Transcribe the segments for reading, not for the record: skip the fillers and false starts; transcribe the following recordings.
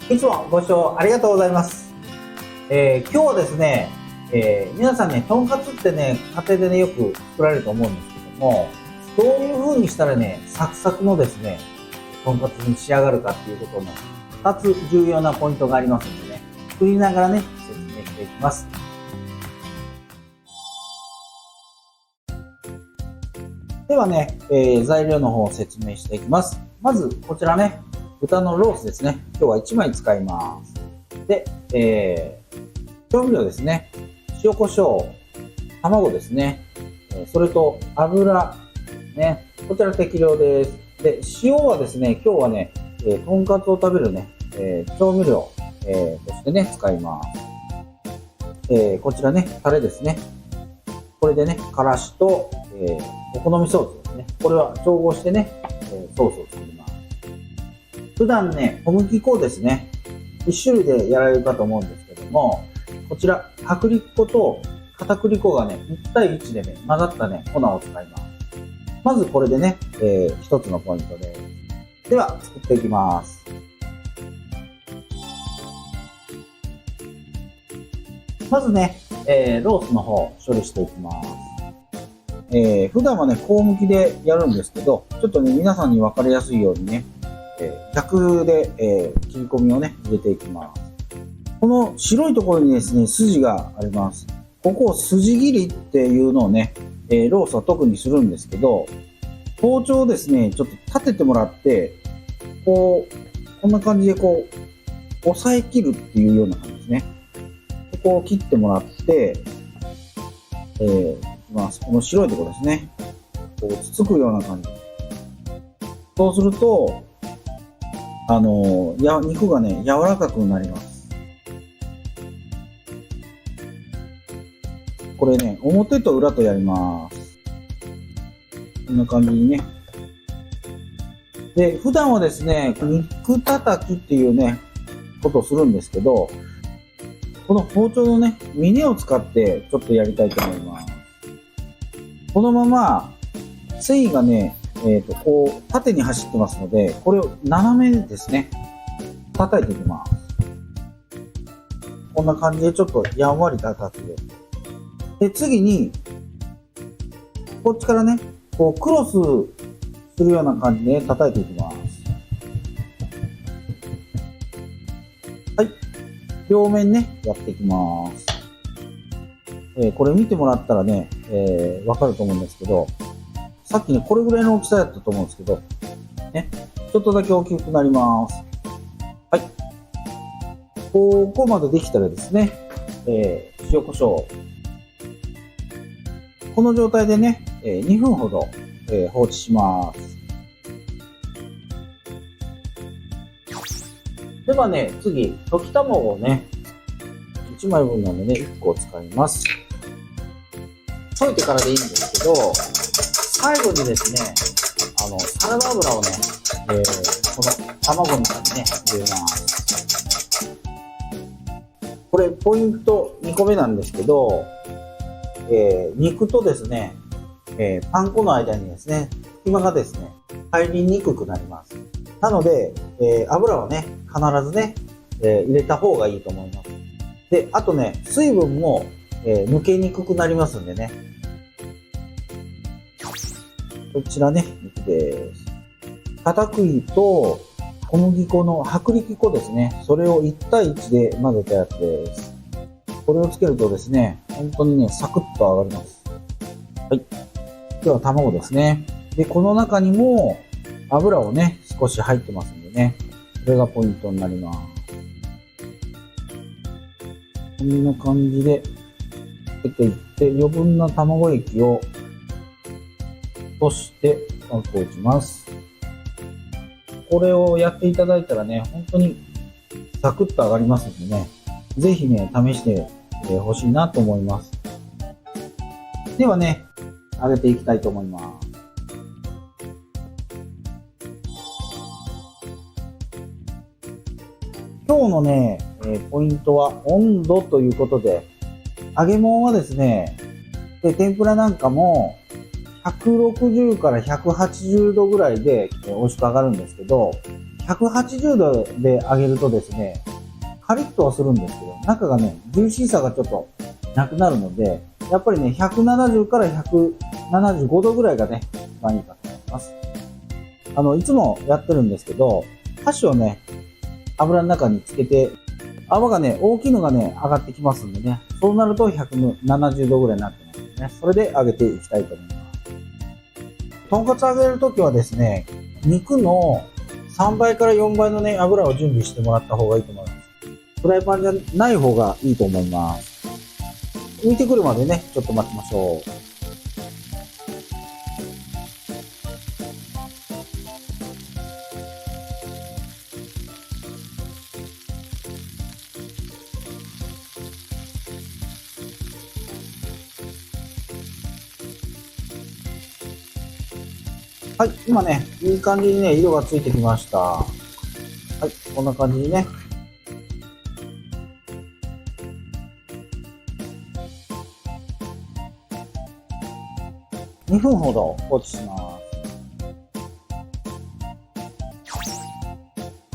いつもご視聴ありがとうございます。今日はですね、皆さんね、とんかつってね、家庭でね、よく作られると思うんですけども、どういう風にしたらね、サクサクのですね、とんかつに仕上がるかっていうことの2つ重要なポイントがありますのでね、作りながらね、説明していきます。ではね、材料の方を説明していきます。まず、こちらね、豚のロースですね。今日は1枚使います。で、調味料ですね。塩コショウ、卵ですね。それと油、ね。こちら適量です。で、塩はですね、今日はね、とんかつを食べるね、調味料、としてね、使います。こちらね、タレですね。これでね、からしと、お好みソースですね。これは調合してね、ソースを作ります。普段ね、小麦粉ですね。1種類でやられるかと思うんですけども、こちら、薄力粉と片栗粉がね、1対1でね、混ざったね、粉を使います。まずこれでね、一つのポイントです。では、作っていきます。まずね、ロースの方、処理していきます。普段はね、こう向きでやるんですけど、ちょっとね、皆さんに分かりやすいようにね、逆で、切り込みをね、入れていきます。この白いところにですね、筋があります。ここを筋切りっていうのをね、ロースは特にするんですけど、包丁をですね、ちょっと立ててもらって、こんな感じで押さえ切るっていうような感じですね。ここを切ってもらって、この白いところですね。つつくような感じ。そうすると、肉がね、柔らかくなります。これね、表と裏とやります。こんな感じにね。で、普段はですね、肉叩きっていうね、ことをするんですけど、この包丁のね、峰を使ってちょっとやりたいと思います。このまま、繊維がね、縦に走ってますので、これを斜めですね、叩いていきます。こんな感じでちょっとやんわり叩くよ。で、次に、こっちからね、クロスするような感じで叩いていきます。はい。両面ね、やっていきます。これ見てもらったらね、わかると思うんですけど、さっきね、これぐらいの大きさだったと思うんですけど、ね、ちょっとだけ大きくなります。はい。ここまでできたらですね、塩コショウ。この状態でね、2分ほど、放置します。ではね、次、溶き卵をね、1枚分なのでね、1個使います。溶いてからでいいんですけど、最後にですね、サラダ油をね、この卵の中にね、入れます。これ、ポイント2個目なんですけど、肉とですね、パン粉の間にですね、隙間がですね、入りにくくなります。なので、油はね、必ずね、入れた方がいいと思います。で、あとね、水分も、抜けにくくなりますんでね。こちらね、肉です。片栗と小麦粉の薄力粉ですね。それを1対1で混ぜたやつです。これをつけるとですね、本当にね、サクッと上がります。はい。では卵ですね。で、この中にも油をね、少し入ってますんでね。これがポイントになります。こんな感じでつけていって、余分な卵液を落としてパン粉を打ちます。これをやっていただいたらね、本当にサクッと上がりますんでね、ぜひね、試してほしいなと思います。ではね、揚げていきたいと思います。今日のね、ポイントは温度ということで、揚げ物はですね、で天ぷらなんかも160から180度ぐらいで美味しく揚がるんですけど、180度で揚げるとですね、カリッとはするんですけど、中がね、ジューシーさがちょっとなくなるので、やっぱりね、170から175度ぐらいがね、一番いいかと思います。いつもやってるんですけど、箸をね、油の中につけて、泡がね、大きいのがね、上がってきますんでね、そうなると170度ぐらいになってますのでね、それで揚げていきたいと思います。とんかつ揚げるときはですね、肉の3倍から4倍のね、油を準備してもらった方がいいと思います。フライパンじゃない方がいいと思います。浮いてくるまでね、ちょっと待ちましょう。はい、今ね、いい感じにね、色がついてきました。はい、こんな感じにね。2分ほど放置しま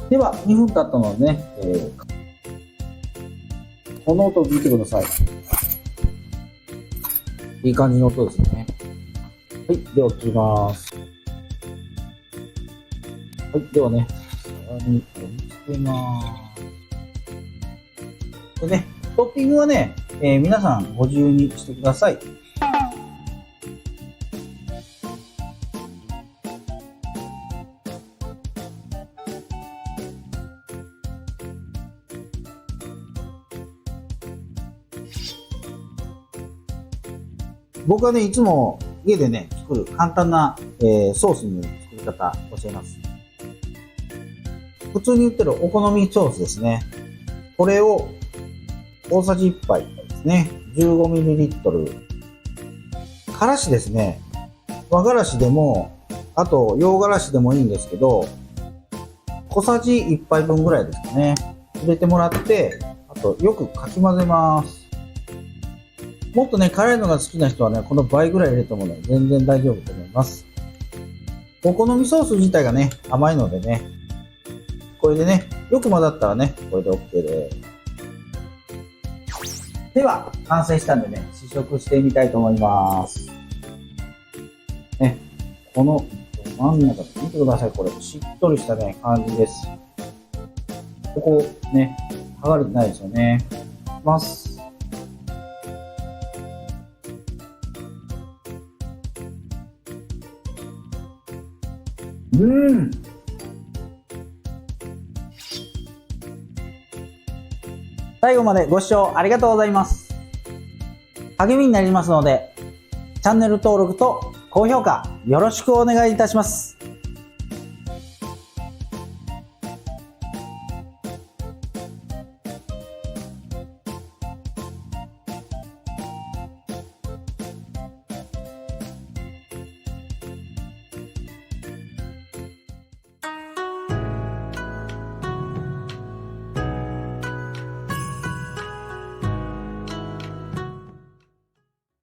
す。では、2分経ったのでね、この音を聞いてください。いい感じの音ですね。はい、では切ります。はい、ではね、さらに盛り付けます。でね、トッピングはね、皆さんご自由にしてください。僕はね、いつも家でね、作る簡単な、ソースの作り方教えます。普通に売ってるお好みソースですね。これを大さじ1杯ですね。15ml。からしですね。和がらしでも、あと洋がらしでもいいんですけど、小さじ1杯分ぐらいですかね。入れてもらって、あとよくかき混ぜます。もっとね、辛いのが好きな人はね、この倍ぐらい入れてもね、全然大丈夫と思います。お好みソース自体がね、甘いのでね、これでね、よく混ざったらね、これで OK です。では、完成したんでね、試食してみたいと思います。ね、この真ん中見てください。これ、しっとりしたね、感じです。ここね、剥がれてないですよね。いきます。最後までご視聴ありがとうございます。励みになりますので、チャンネル登録と高評価よろしくお願いいたします。